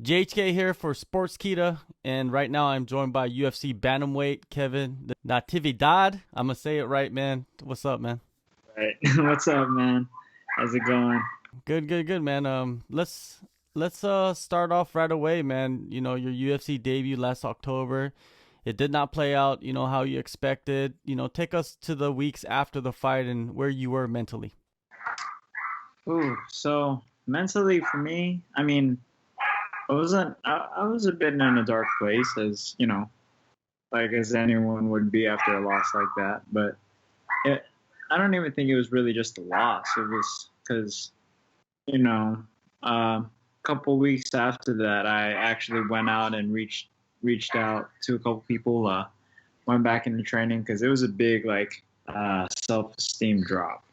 JHK here for Sportskeeda, and right now I'm joined by UFC bantamweight Kevin Natividad. I'm gonna say it right, man. What's up, man? Right. What's up, man? How's it going? Good, man. Let's start off right away, man. You know, your UFC debut last October. It did not play out, how you expected. Take us to the weeks after the fight and where you were mentally. Ooh, so mentally for me, I mean, I was a bit in a dark place, as like as anyone would be after a loss like that. But it, I don't even think it was really just a loss. It was because a couple weeks after that, I actually went out and reached out to a couple people. Went back into training because it was a big self-esteem drop.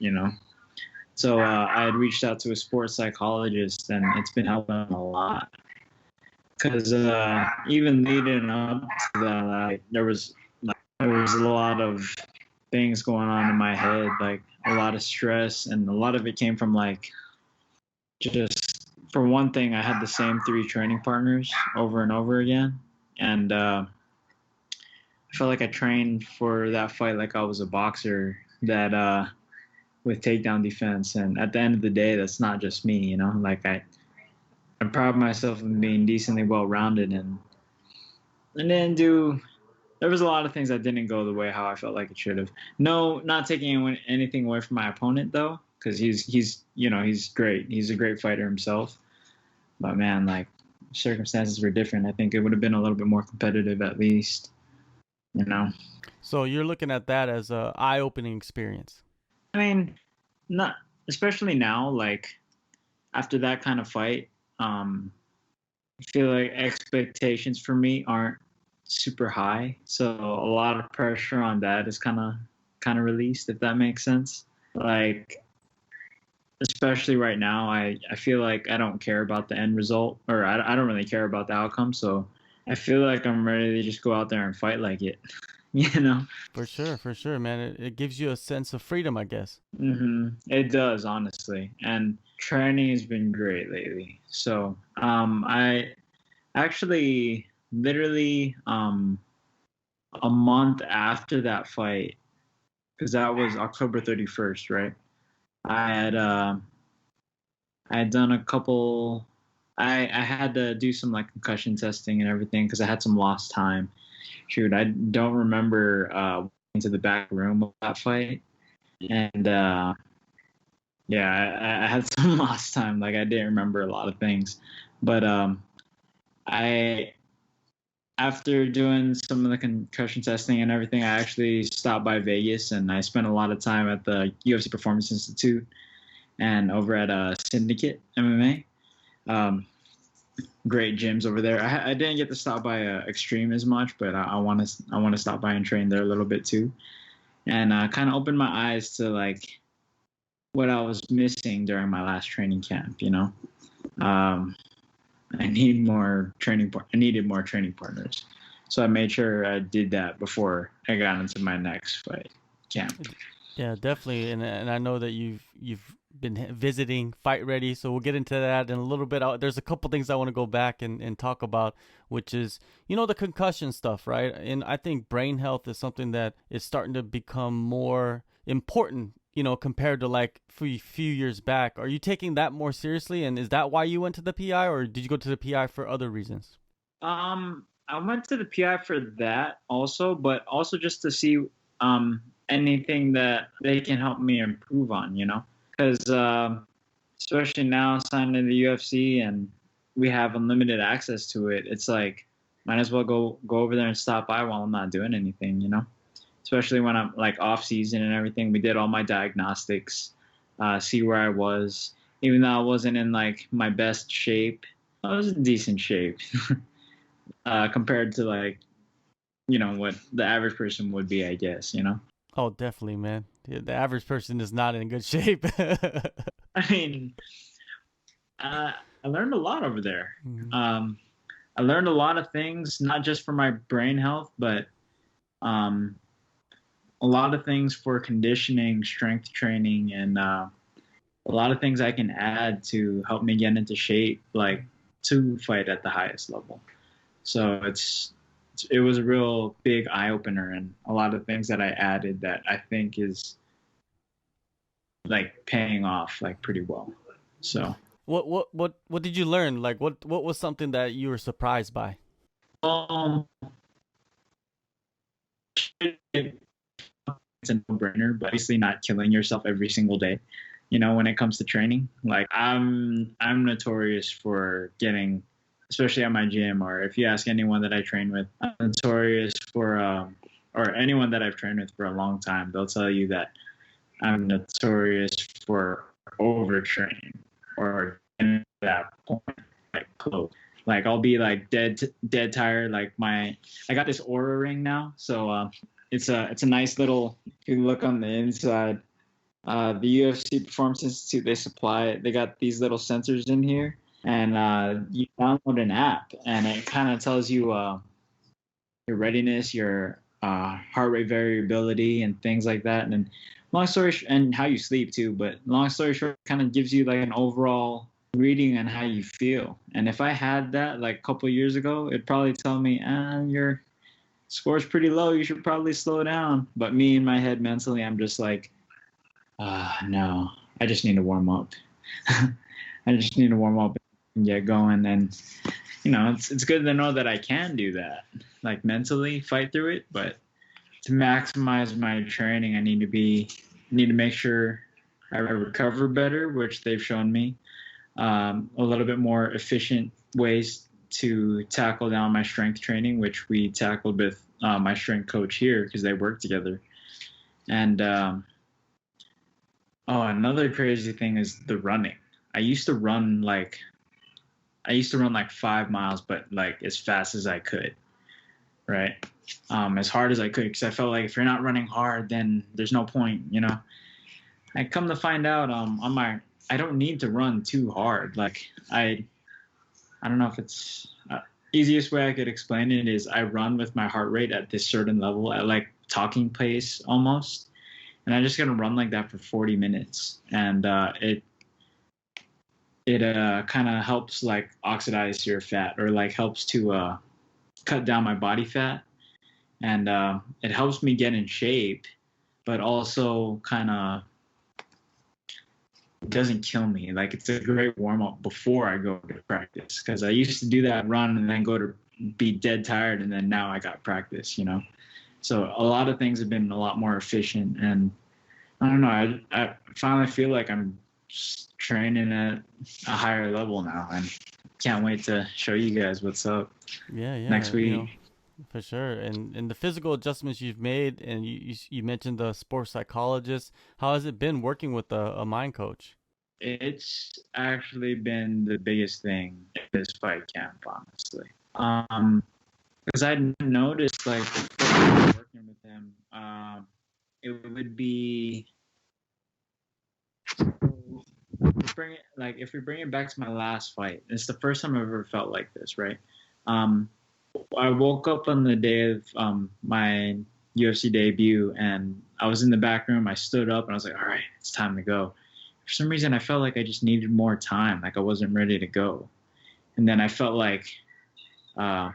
So I had reached out to a sports psychologist, and it's been helping a lot. Because even leading up to that, there was a lot of things going on in my head, like a lot of stress, and a lot of it came from just for one thing, I had the same three training partners over and over again, and I felt like I trained for that fight like I was a boxer that with takedown defense, and at the end of the day, that's not just me, like I'm proud of myself of being decently well-rounded, and then there was a lot of things that didn't go the way how I felt like it should have. No, not taking anything away from my opponent though, because he's great. He's a great fighter himself. But man, like, circumstances were different. I think it would have been a little bit more competitive at least, you know. So you're looking at that as a eye-opening experience. I mean, not especially now, like after that kind of fight. I feel like expectations for me aren't super high, so a lot of pressure on that is kind of released, if that makes sense. Like, especially right now, I feel like I don't care about the end result, or I don't really care about the outcome, so I feel like I'm ready to just go out there and fight like it, you know? For sure, man. It gives you a sense of freedom, I guess. It does, honestly. And training has been great lately. So, I actually literally a month after that fight, because that was October 31st, right? I had I had done a couple. I had to do some like concussion testing and everything because I had some lost time. Shoot, I don't remember into the back room of that fight, and yeah, I had some lost time. Like I didn't remember a lot of things, but I after doing some of the concussion testing and everything, I actually stopped by Vegas and I spent a lot of time at the UFC Performance Institute and over at Syndicate MMA. Great gyms over there. I didn't get to stop by Extreme as much, but I want to stop by and train there a little bit too, and kind of opened my eyes to like what I was missing during my last training camp. I needed more training partners, so I made sure I did that before I got into my next fight camp. Yeah, definitely. And I know that you've been visiting Fight Ready, so we'll get into that in a little bit. There's a couple things I want to go back and talk about, which is, the concussion stuff, right? And I think brain health is something that is starting to become more important, compared to like a few years back. Are you taking that more seriously? And is that why you went to the PI, or did you go to the PI for other reasons? I went to the PI for that also, but also just to see anything that they can help me improve on, because especially now signing to the UFC and we have unlimited access to it, it's like might as well go over there and stop by while I'm not doing anything, especially when I'm like off season and everything. We did all my diagnostics, see where I was, even though I wasn't in like my best shape. I was in decent shape compared to like what the average person would be, I guess. Oh, definitely, man. Yeah, the average person is not in good shape. I mean, I learned a lot over there. Mhm. I learned a lot of things, not just for my brain health, but um, a lot of things for conditioning, strength training, and a lot of things I can add to help me get into shape. Like to fight at the highest level. So it was a real big eye opener, and a lot of things that I added that I think is like paying off like pretty well. So What did you learn? Like what was something that you were surprised by? um, it's a no-brainer, but obviously not killing yourself every single day. You know, when it comes to training, like I'm notorious for getting, especially at my gym, or if you ask anyone that I train with, I'm notorious for, or anyone that I've trained with for a long time, they'll tell you that I'm notorious for overtraining or in that point, like close. Like I'll be like dead tired. Like I got this Aura ring now, so it's a nice little. If you look on the inside, the UFC Performance Institute, they got these little sensors in here, and you download an app, and it kind of tells you your readiness, your heart rate variability, and things like that. And then long story and how you sleep too. But long story short, kind of gives you like an overall reading on how you feel. And if I had that like a couple years ago, it'd probably tell me, your score's pretty low. You should probably slow down. But me in my head mentally, I'm just like, no, I just need to warm up. I just need to warm up and get going. And, it's good to know that I can do that, like mentally fight through it. But to maximize my training, I need to make sure I recover better, which they've shown me. A little bit more efficient ways to tackle down my strength training, which we tackled with my strength coach here because they work together. And another crazy thing is the running. I used to run like 5 miles, but like as fast as I could, right? As hard as I could, because I felt like if you're not running hard, then there's no point, I come to find out I don't need to run too hard. Like I don't know if it's easiest way I could explain it is I run with my heart rate at this certain level at like talking pace almost, and I'm just gonna run like that for 40 minutes, and it kind of helps like oxidize your fat, or like helps to cut down my body fat, and it helps me get in shape, but also kind of doesn't kill me. Like it's a great warm up before I go to practice, because I used to do that run and then go to be dead tired, and then now I got practice, So a lot of things have been a lot more efficient, and I don't know. I finally feel like I'm training at a higher level now, and can't wait to show you guys what's up Yeah, next week. for sure. And the physical adjustments you've made, and you mentioned the sports psychologist. How has it been working with a mind coach? It's actually been the biggest thing in this fight camp, honestly. Because I noticed like before working with him, it would be if we bring it back to my last fight, it's the first time I've ever felt like this, right? I woke up on the day of my UFC debut, and I was in the back room. I stood up and I was like, all right, it's time to go. For some reason, I felt like I just needed more time. Like I wasn't ready to go. And then I felt like I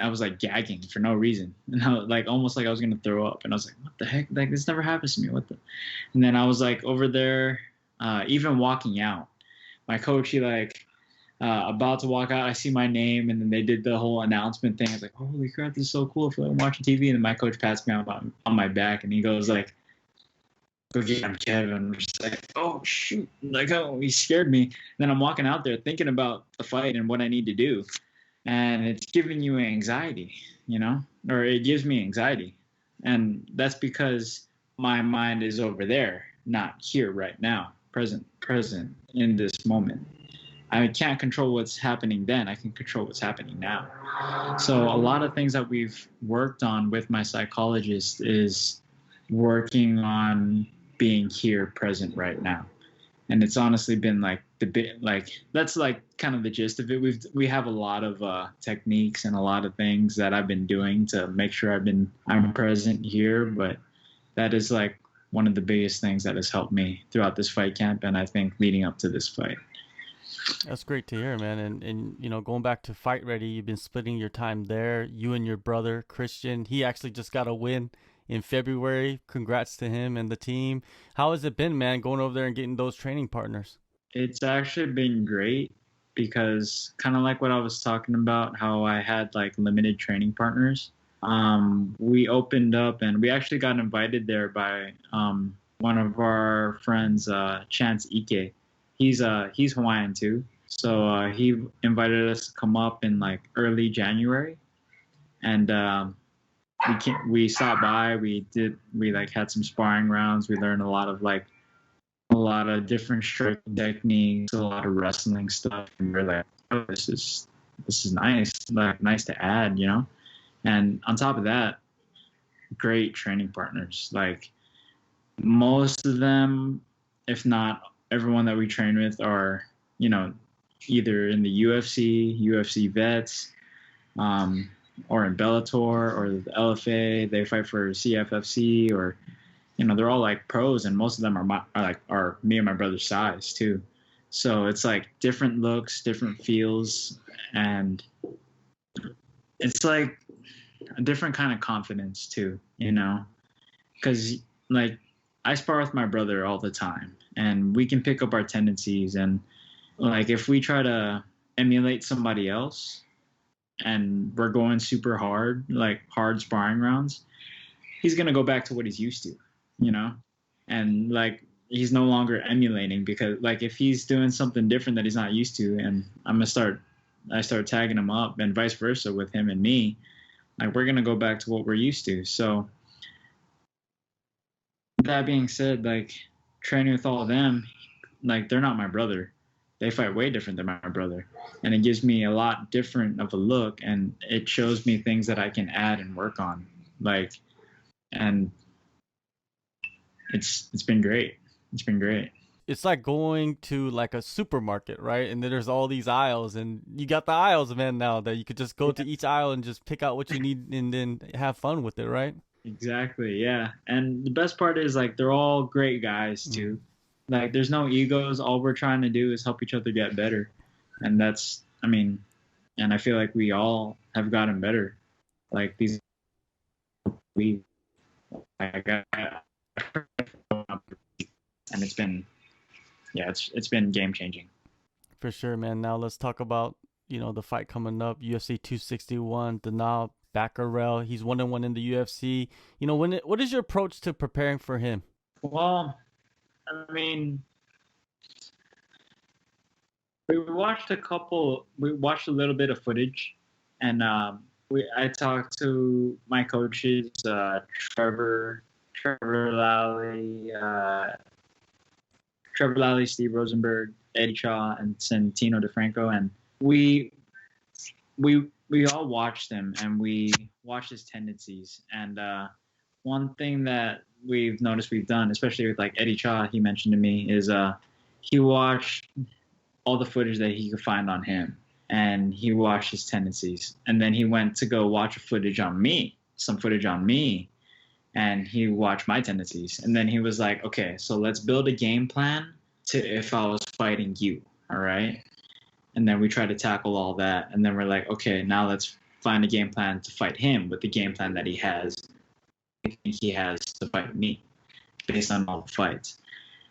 was like gagging for no reason. And like almost like I was going to throw up. And I was like, what the heck? Like this never happens to me. And then I was like over there, even walking out. My coach, he like, about to walk out, I see my name, and then they did the whole announcement thing. I was like, holy crap, this is so cool. I feel like I'm watching TV. And then my coach pats me on my back, and he goes like, go get him, Kevin. I'm just like, oh, shoot. Like, oh, he scared me. And then I'm walking out there thinking about the fight and what I need to do. And it's giving you anxiety, or it gives me anxiety. And that's because my mind is over there, not here right now, present in this moment. I can't control what's happening then. I can control what's happening now. So a lot of things that we've worked on with my psychologist is working on being here present right now. And it's honestly been like that's like kind of the gist of it. We have a lot of techniques and a lot of things that I've been doing to make sure I'm present here, but that is like one of the biggest things that has helped me throughout this fight camp, and I think leading up to this fight. That's great to hear, man. And you know, going back to Fight Ready, you've been splitting your time there. You and your brother Christian, he actually just got a win in February. Congrats to him and the team. How has it been, man, going over there and getting those training partners? It's actually been great because kind of like what I was talking about, how I had like limited training partners. We opened up and we actually got invited there by one of our friends, Chance Ike. He's Hawaiian too, so he invited us to come up in like early January, and we stopped by. We like had some sparring rounds. We learned a lot of different striking techniques, a lot of wrestling stuff, and we're like, oh, this is nice, like nice to add, you know. And on top of that, great training partners. Like most of them, if not everyone that we train with, are you know either in the UFC vets, or in Bellator or the LFA. They fight for CFFC, or they're all like pros, and most of them are me and my brother's size too. So it's like different looks, different feels, and it's like a different kind of confidence too, because like I spar with my brother all the time, and we can pick up our tendencies, and like if we try to emulate somebody else and we're going super hard, like hard sparring rounds, he's gonna go back to what he's used to, and like he's no longer emulating, because like if he's doing something different that he's not used to, and I start tagging him up, and vice versa with him and me, like we're gonna go back to what we're used to. So that being said, like training with all of them, like they're not my brother. They fight way different than my brother, and it gives me a lot different of a look, and it shows me things that I can add and work on, like, and it's been great. It's been great. It's like going to like a supermarket, right? And then there's all these aisles, and you got the aisles, man, now that you could just go to each aisle and just pick out what you need and then have fun with it, right? Exactly, yeah. And the best part is like they're all great guys too. Like there's no egos. All we're trying to do is help each other get better. And that's, I mean, and I feel like we all have gotten better. Like these we like and it's been, yeah, it's been game changing. For sure, man. Now let's talk about, the fight coming up, UFC 261, Danaa Batgerel. He's 1-1 in the UFC. What is your approach to preparing for him? Well, I mean, we watched a little bit of footage, and I talked to my coaches, Trevor Lally, Steve Rosenberg, Eddie Shaw, and Santino DeFranco, and we all watched him, and we watched his tendencies. And one thing that we've noticed we've done, especially with like Eddie Shaw, he mentioned to me, is he watched all the footage that he could find on him, and he watched his tendencies, and then he went to go watch some footage on me, and he watched my tendencies, and then he was like, okay, so let's build a game plan to if I was fighting you, all right? And then we try to tackle all that, and then we're like, okay, now let's find a game plan to fight him with the game plan that he has to fight me based on all the fights.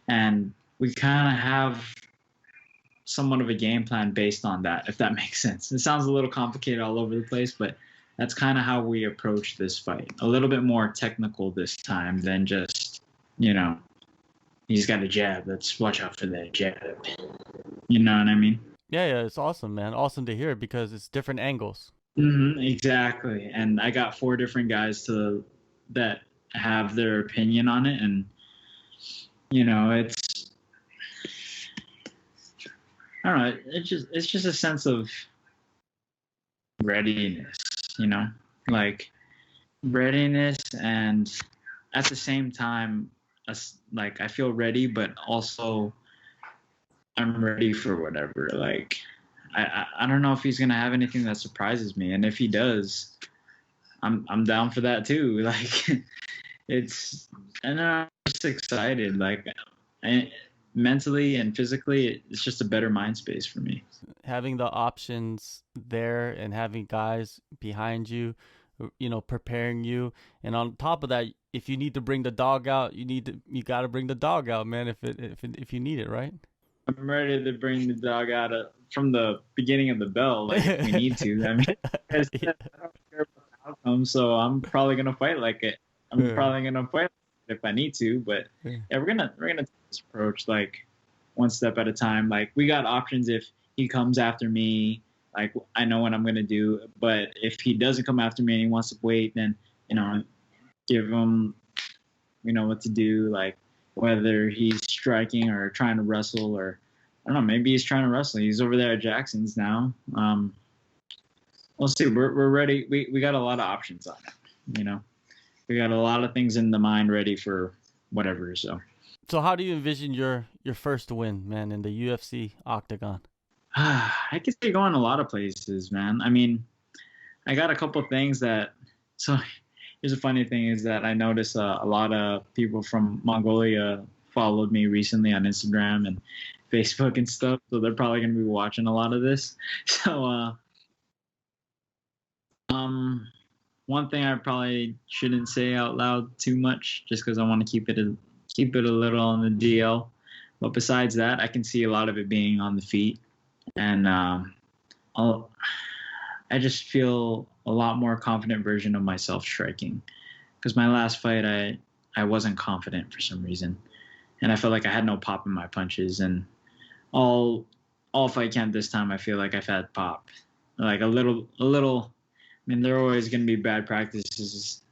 And we kind of have somewhat of a game plan based on that, if that makes sense. It sounds a little complicated all over the place, but that's kind of how we approach this fight. A little bit more technical this time than just, he's got a jab. Let's watch out for that jab. You know what I mean? Yeah, it's awesome, man. Awesome to hear because it's different angles. Exactly. And I got 4 different guys that have their opinion on it, and it's, I don't know, it's just a sense of readiness, like readiness, and at the same time, like I feel ready, but also I'm ready for whatever. Like I don't know if he's gonna have anything that surprises me, and if he does, I'm down for that too. Like and I'm just excited. Like mentally and physically, it's just a better mind space for me. Having the options there and having guys behind you, preparing you, and on top of that, if you need to bring the dog out, you got to bring the dog out, man. If you need it, right? I'm ready to bring the dog out from the beginning of the bell, like if we need to. I mean, I said, I don't care about the outcome, so I'm probably gonna fight like it. I'm Yeah. probably gonna fight if I need to, but Yeah. yeah, we're gonna take this approach like one step at a time. Like we got options if he comes after me. Like I know what I'm gonna do, but if he doesn't come after me and he wants to wait, then give him what to do. Like whether he's striking or trying to wrestle, or I don't know, maybe he's trying to wrestle. He's over there at Jackson's now. We'll see. We're ready. We got a lot of options on it. We got a lot of things in the mind ready for whatever. So how do you envision your first win, man, in the UFC octagon? I could say going a lot of places, man. I mean, I got a couple things that. So here's a funny thing is that I noticed a lot of people from Mongolia followed me recently on Instagram and Facebook and stuff. So they're probably going to be watching a lot of this. So, one thing I probably shouldn't say out loud too much, just because I want to keep it a little on the DL. But besides that, I can see a lot of it being on the feet, and I just feel a lot more confident version of myself striking. Because my last fight, I wasn't confident for some reason, and I felt like I had no pop in my punches. And all fight camp this time, I feel like I've had pop, like a little. I mean, there are always going to be bad practices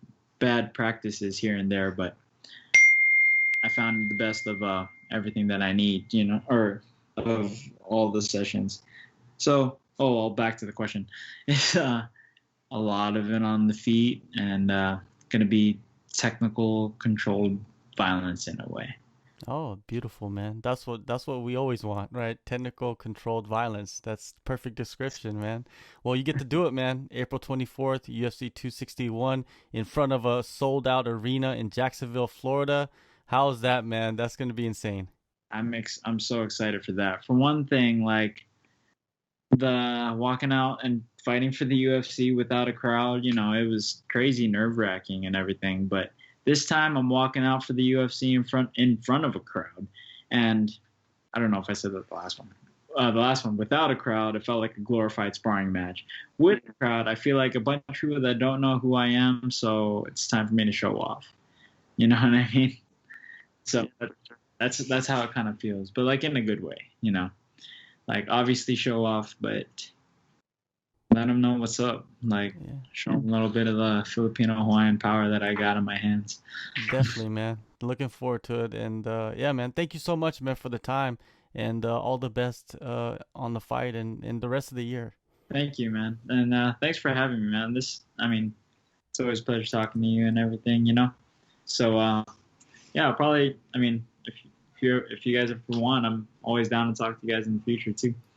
here and there, but I found the best of everything that I need, or of all the sessions. So, back to the question. It's a lot of it on the feet and going to be technical, controlled violence in a way. Oh, beautiful, man. That's what we always want, right? Technical controlled violence. That's perfect description, man. Well, you get to do it, man. April 24th, UFC 261 in front of a sold out arena in Jacksonville, Florida. How's that, man? That's going to be insane. I'm so excited for that. For one thing, like the walking out and fighting for the UFC without a crowd, it was crazy nerve-wracking and everything, but this time I'm walking out for the UFC in front of a crowd, and I don't know if I said that the last one. The last one without a crowd, it felt like a glorified sparring match. With a crowd, I feel like a bunch of people that don't know who I am, so it's time for me to show off. You know what I mean? So that's how it kind of feels, but like in a good way. Like obviously show off, but let them know what's up. Like show them a little bit of the Filipino Hawaiian power that I got in my hands. Definitely, man. Looking forward to it. And yeah, man, thank you so much, man, for the time, and all the best on the fight and the rest of the year. Thank you, man. And thanks for having me, man. It's always a pleasure talking to you and everything, So yeah, probably, I mean, if you guys ever want, I'm always down to talk to you guys in the future too.